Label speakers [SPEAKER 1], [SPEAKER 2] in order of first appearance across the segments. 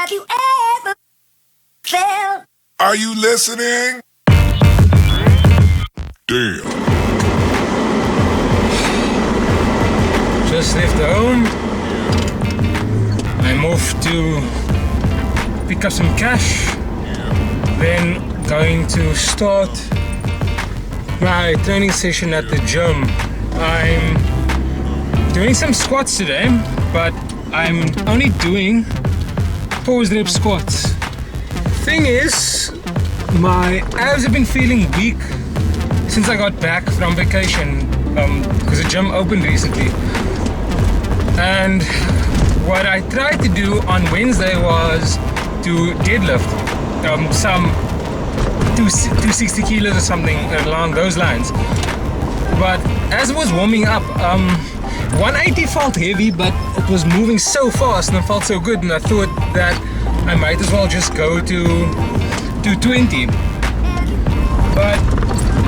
[SPEAKER 1] Have you ever felt?
[SPEAKER 2] Are you listening? Damn.
[SPEAKER 3] Just left home. I'm off to pick up some cash. Then going to start my training session at the gym. I'm doing some squats today, but I'm only doing pause rep squats. Thing is, my abs have been feeling weak since I got back from vacation, because the gym opened recently. And what I tried to do on Wednesday was to deadlift some 260 kilos or something along those lines. But as it was warming up, 180 felt heavy, but it was moving so fast and it felt so good, and I thought that I might as well just go to 220. But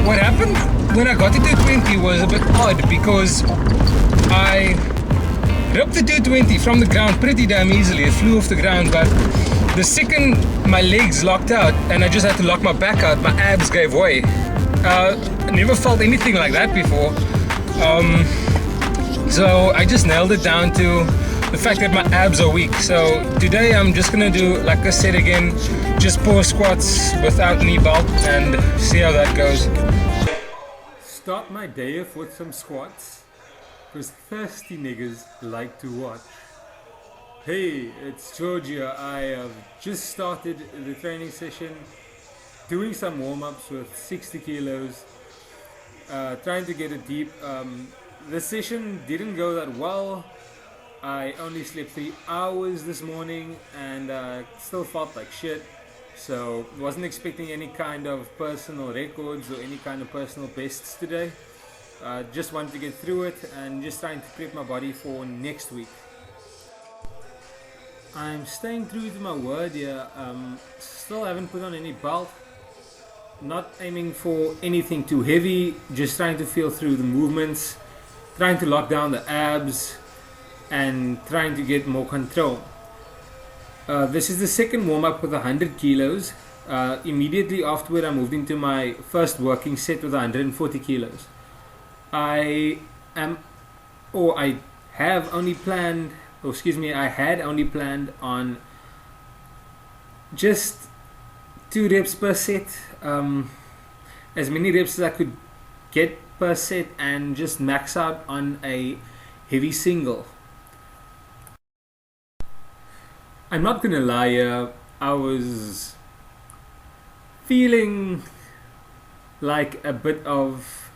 [SPEAKER 3] what happened when I got to 220 was a bit odd, because I ripped the 220 from the ground pretty damn easily. It flew off the ground, but the second my legs locked out and I just had to lock my back out, my abs gave way. I never felt anything like that before. So I just nailed it down to the fact that my abs are weak. So today I'm just gonna do, like I said again, just pause squats without knee belt and see how that goes. Start my day off with some squats, because thirsty niggas like to watch. Hey, it's George here. I have just started the training session, doing some warm-ups with 60 kilos, trying to get it deep. The session didn't go that well. I only slept 3 hours this morning and still felt like shit. So wasn't expecting any kind of personal records or any kind of personal bests today. Just wanted to get through it and just trying to prep my body for next week. I'm staying true to my word here. Still haven't put on any belt. Not aiming for anything too heavy, just trying to feel through the movements, trying to lock down the abs and trying to get more control. This is the second warm-up with 100 kilos. Immediately afterward I moved into my first working set with 140 kilos. I had only planned on just 2 reps per set, as many reps as I could get per set, and just max out on a heavy single. I'm not gonna lie, I was feeling like a bit of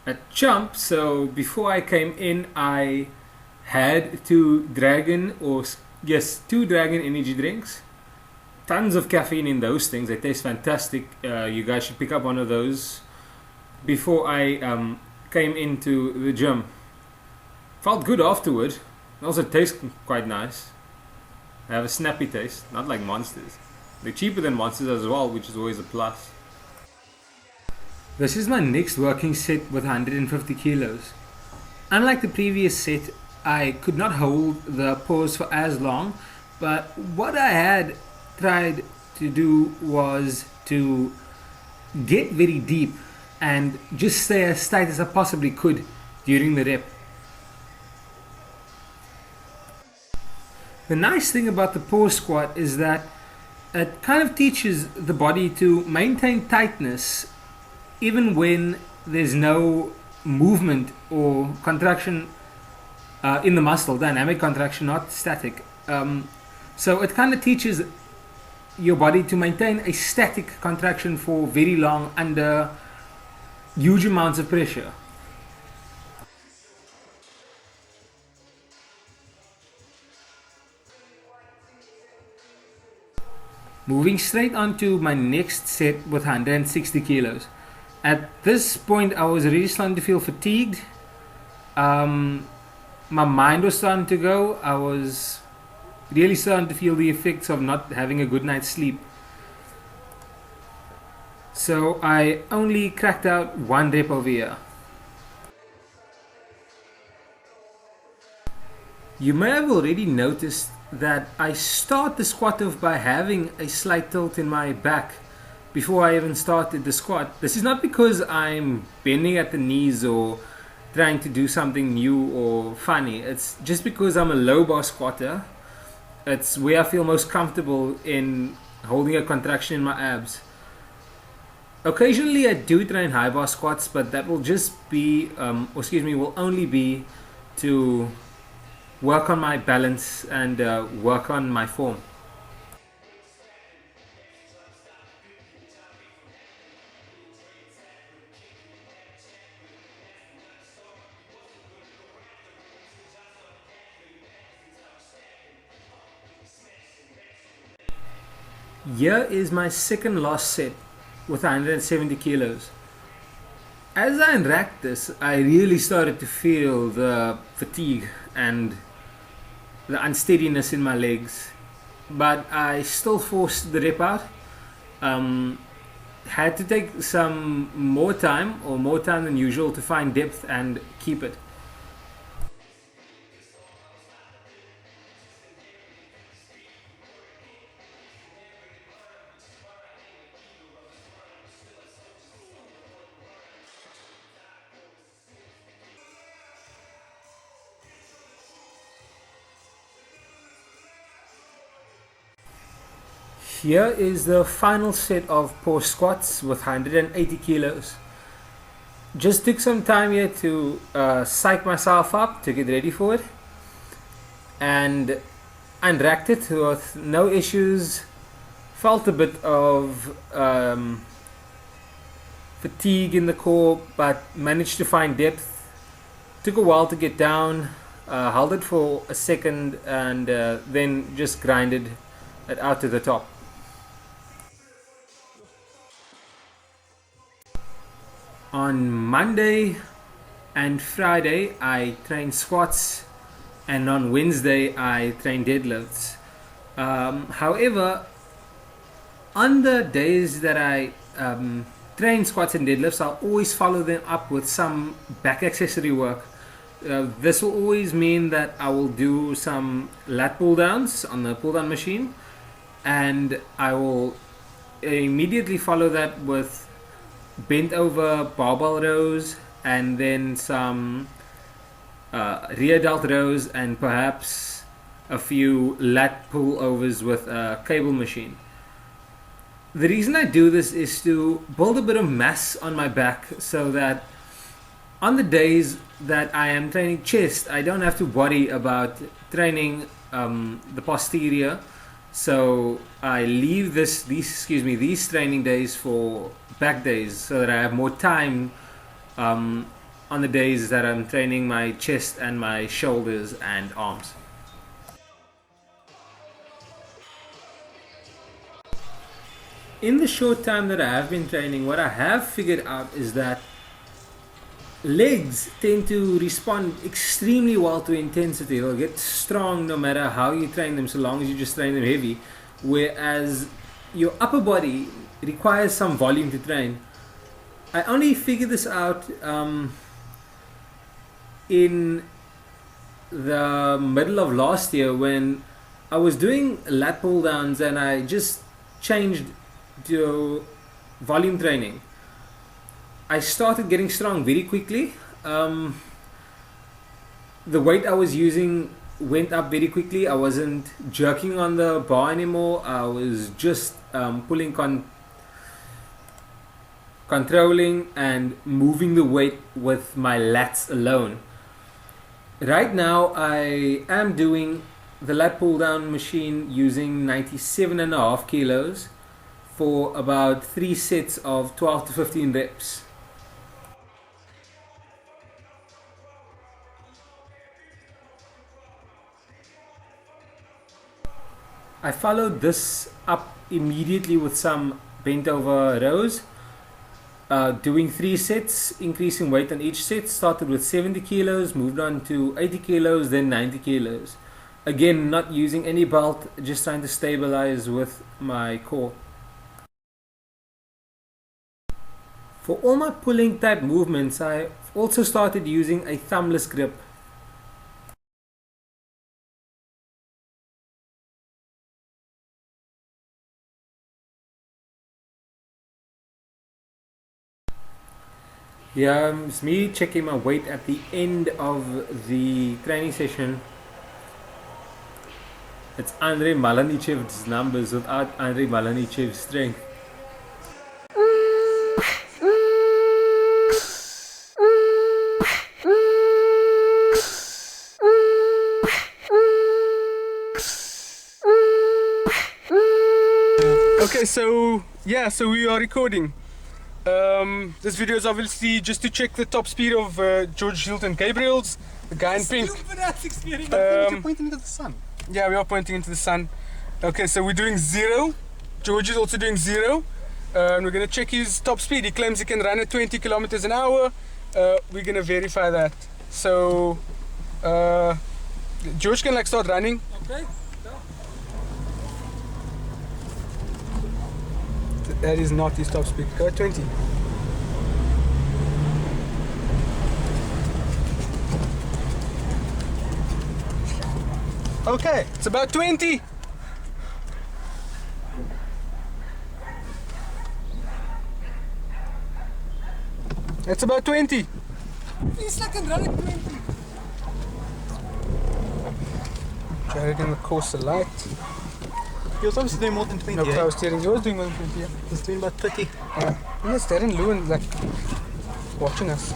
[SPEAKER 3] a chump, so before I came in I had 2 Dragon energy drinks. Tons of caffeine in those things. They taste fantastic. You guys should pick up one of those before I came into the gym. Felt good afterward. It also tastes quite nice. I have a snappy taste, not like Monsters. They're cheaper than Monsters as well, which is always a plus. This is my next working set with 150 kilos. Unlike the previous set, I could not hold the pause for as long, but what I had tried to do was to get very deep and just stay as tight as I possibly could during the rep. The nice thing about the pause squat is that it kind of teaches the body to maintain tightness even when there's no movement or contraction in the muscle, dynamic contraction, not static. So it kind of teaches your body to maintain a static contraction for very long under huge amounts of pressure. Moving straight on to my next set with 160 kilos. At this point I was really starting to feel fatigued. My mind was starting to go. I was really starting to feel the effects of not having a good night's sleep. So I only cracked out 1 rep over here. You may have already noticed that I start the squat off by having a slight tilt in my back before I even started the squat. This is not because I'm bending at the knees or trying to do something new or funny. It's just because I'm a low bar squatter. It's where I feel most comfortable in holding a contraction in my abs. Occasionally I do train high bar squats, but that will just be, will only be to work on my balance and work on my form. Here is my second last set with 170 kilos. As I unracked this, I really started to feel the fatigue and the unsteadiness in my legs, but I still forced the rep out. Had to take some more time than usual to find depth and keep it. Here is the final set of post squats with 180 kilos. Just took some time here to psych myself up to get ready for it, and unracked it with no issues. Felt a bit of fatigue in the core, but managed to find depth. Took a while to get down, held it for a second, and then just grinded it out to the top. On Monday and Friday I train squats, and on Wednesday I train deadlifts. However, on the days that I train squats and deadlifts, I'll always follow them up with some back accessory work. This will always mean that I will do some lat pull downs on the pull down machine, and I will immediately follow that with bent over barbell rows, and then some rear delt rows, and perhaps a few lat pull overs with a cable machine. The reason I do this is to build a bit of mass on my back, so that on the days that I am training chest, I don't have to worry about training the posterior. So I leave these training days for back days, so that I have more time on the days that I'm training my chest and my shoulders and arms. In the short time that I have been training, what I have figured out is that legs tend to respond extremely well to intensity. They'll get strong no matter how you train them, so long as you just train them heavy. Whereas your upper body requires some volume to train. I only figured this out in the middle of last year, when I was doing lat pull downs and I just changed to volume training. I started getting strong very quickly. The weight I was using went up very quickly. I wasn't jerking on the bar anymore. I was just pulling, controlling and moving the weight with my lats alone. Right now I am doing the lat pull down machine using 97.5 kilos for about 3 sets of 12 to 15 reps. I followed this up immediately with some bent over rows, doing 3 sets, increasing weight on each set. Started with 70 kilos, moved on to 80 kilos, then 90 kilos. Again, not using any belt, just trying to stabilize with my core. For all my pulling type movements, I also started using a thumbless grip. Yeah, it's me checking my weight at the end of the training session. It's Andrei Malanichev's numbers without Andrei Malanichev's strength. Okay, so yeah, so we are recording. This video is obviously just to check the top speed of George Hilton Gabriel's, the guy in pink.
[SPEAKER 4] You're pointing into the sun.
[SPEAKER 3] Yeah, we are pointing into the sun. Okay, so we're doing 0. George is also doing 0. We're gonna check his top speed. He claims he can run at 20 kilometers an hour. We're gonna verify that. So George can like start running.
[SPEAKER 4] Okay.
[SPEAKER 3] That is not his top speed. Go at 20.
[SPEAKER 4] Okay.
[SPEAKER 3] It's about 20. It's about 20.
[SPEAKER 4] He's like a running 20.
[SPEAKER 3] Jared in the Corsa light.
[SPEAKER 4] He was obviously doing more than 20.
[SPEAKER 3] No power steering. He was doing more than 20. Yeah.
[SPEAKER 4] He's doing about 30.
[SPEAKER 3] And it's Darren Lewin like watching us.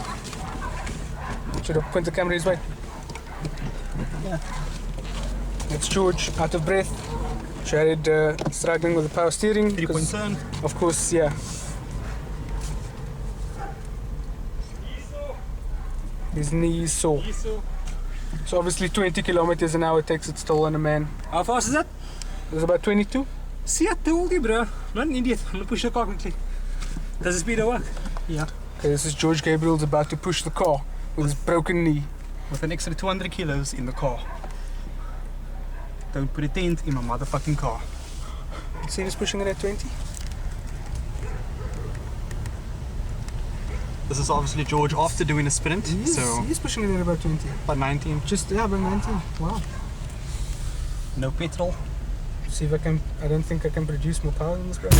[SPEAKER 3] Should have point the camera his way.
[SPEAKER 4] Yeah.
[SPEAKER 3] It's George out of breath. Jared struggling with the power steering.
[SPEAKER 4] 3-point turn.
[SPEAKER 3] Of course, yeah. His knee is sore. So obviously 20 kilometers an hour takes its toll on a man.
[SPEAKER 4] How fast is that?
[SPEAKER 3] It's about 22.
[SPEAKER 4] See, I told you, bro. Not an idiot. I'm gonna push the car quickly. Does the speed work? Yeah.
[SPEAKER 3] Okay, this is George Gabriel's about to push the car with his broken knee.
[SPEAKER 4] With an extra 200 kilos in the car. Don't put a dent in my motherfucking car.
[SPEAKER 3] See, he's pushing it at 20.
[SPEAKER 4] This is obviously George after doing a sprint. So
[SPEAKER 3] He's pushing it at about 20.
[SPEAKER 4] about 19.
[SPEAKER 3] Just, yeah, about 19. Wow.
[SPEAKER 4] No petrol.
[SPEAKER 3] See if I can, I don't think I can produce more power than this, bro.